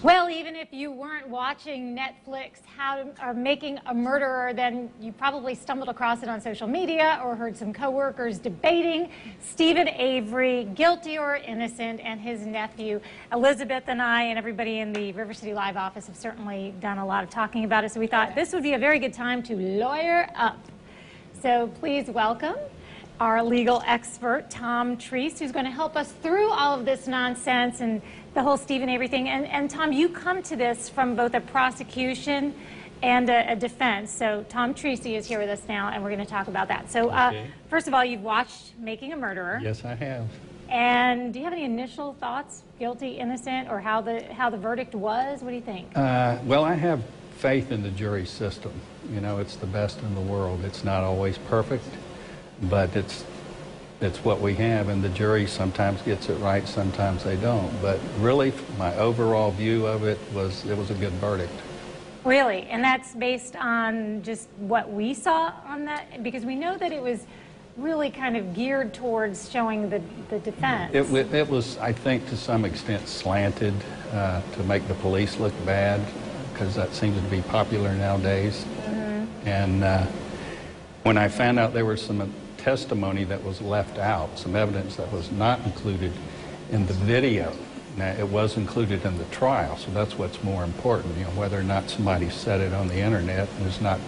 Well, even if you weren't watching Netflix or Making a Murderer, then you probably stumbled across it on social media or heard some coworkers debating Stephen Avery, guilty or innocent, and his nephew. Elizabeth and I and everybody in the River City Live office have certainly done a lot of talking about it, so we thought this would be a very good time to lawyer up. So please welcome our legal expert, Tom Treece, who's going to help us through all of this nonsense and the whole Stephen Avery thing. And Tom, you come to this from both a prosecution and a defense. So Tom Treece is here with us now, and we're going to talk about that. So first of all, you've watched Making a Murderer. Yes, I have. And do you have any initial thoughts, guilty, innocent, or how the verdict was? What do you think? Well, I have faith in the jury system. You know, it's the best in the world. It's not always perfect, but it's what we have, and the jury sometimes gets it right, sometimes they don't. But really, my overall view of it was a good verdict. Really? And that's based on just what we saw on that? Because we know that it was really kind of geared towards showing the defense. It was, I think, to some extent slanted to make the police look bad, because that seems to be popular nowadays. Mm-hmm. And when I found out there was some testimony that was left out, some evidence that was not included in the video. Now, it was included in the trial, so that's what's more important. You know, whether or not somebody said it on the internet is not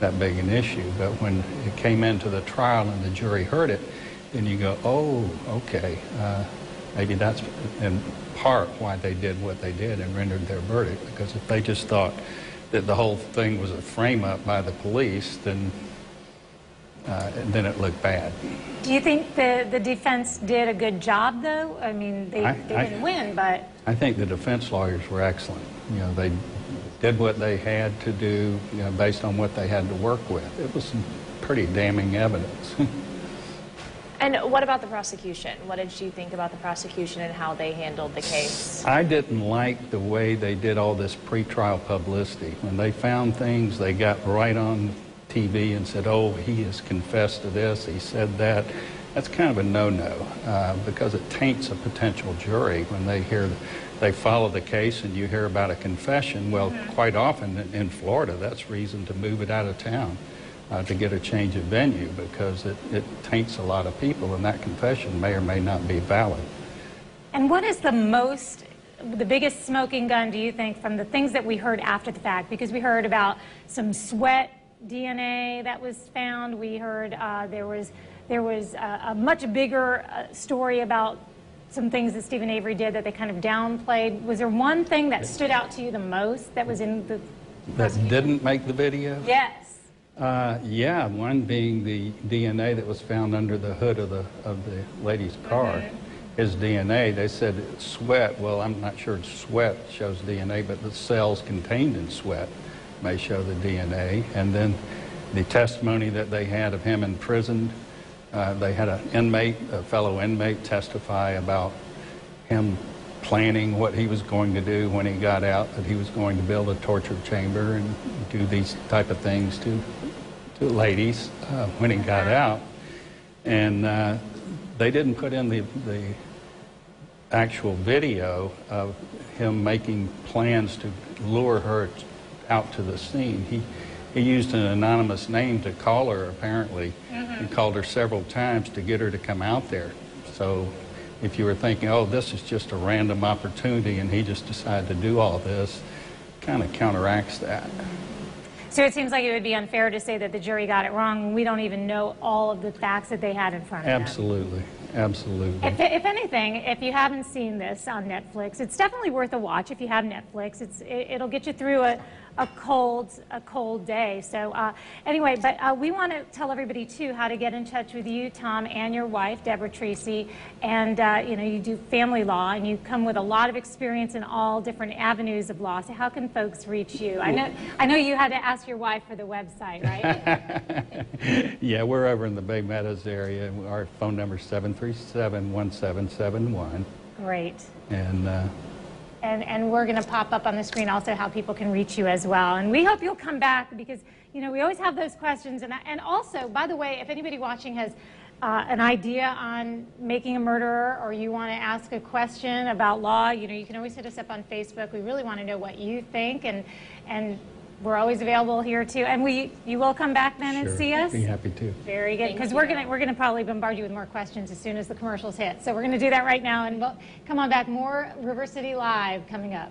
that big an issue. But when it came into the trial and the jury heard it, then you go, oh, okay, maybe that's in part why they did what they did and rendered their verdict. Because if they just thought that the whole thing was a frame-up by the police, then it looked bad. Do you think the defense did a good job, though? I mean, they didn't win, but... I think the defense lawyers were excellent. You know, they did what they had to do, you know, based on what they had to work with. It was some pretty damning evidence. And what about the prosecution? What did you think about the prosecution and how they handled the case? I didn't like the way they did all this pretrial publicity. When they found things, they got right on TV and said, oh, he has confessed to this, he said that. That's kind of a no-no because it taints a potential jury when they follow the case and you hear about a confession. Well, quite often in Florida, that's reason to move it out of town to get a change of venue, because it taints a lot of people, and that confession may or may not be valid. And what is the biggest smoking gun, do you think, from the things that we heard after the fact? Because we heard about some sweat DNA that was found. We heard there was a much bigger story about some things that Stephen Avery did that they kind of downplayed. Was there one thing that stood out to you the most that was in the that didn't make the video? Yes. Yeah, one being the DNA that was found under the hood of the lady's car. Mm-hmm. His DNA, they said it's sweat. Well, I'm not sure sweat shows DNA, but the cells contained in sweat may show the DNA. And then the testimony that they had of him in prison, they had a fellow inmate testify about him planning what he was going to do when he got out, that he was going to build a torture chamber and do these type of things to ladies when he got out. And they didn't put in the actual video of him making plans to lure her out to the scene. He used an anonymous name to call her, apparently. Mm-hmm. He called her several times to get her to come out there. So if you were thinking, oh, this is just a random opportunity and he just decided to do all this, kind of counteracts that. So it seems like it would be unfair to say that the jury got it wrong when we don't even know all of the facts that they had in front of them. Absolutely. Absolutely. If anything, if you haven't seen this on Netflix, it's definitely worth a watch if you have Netflix. It'll get you through a cold day. So anyway, but we want to tell everybody too how to get in touch with you, Tom, and your wife, Deborah Treece. And you know, you do family law, and you come with a lot of experience in all different avenues of law. So how can folks reach you? I know you had to ask your wife for the website, right? Yeah, we're over in the Bay Meadows area. Our phone number is 737-1771. Great. And we're going to pop up on the screen also how people can reach you as well. And we hope you'll come back because, you know, we always have those questions. And also, by the way, if anybody watching has an idea on making a murderer, or you want to ask a question about law, you can always hit us up on Facebook. We really want to know what you think, and we're always available here too. And you will come back then and see us? Be happy to. Very good, because we're gonna probably bombard you with more questions as soon as the commercials hit. So we're gonna do that right now, and we'll come on back. More River City Live coming up.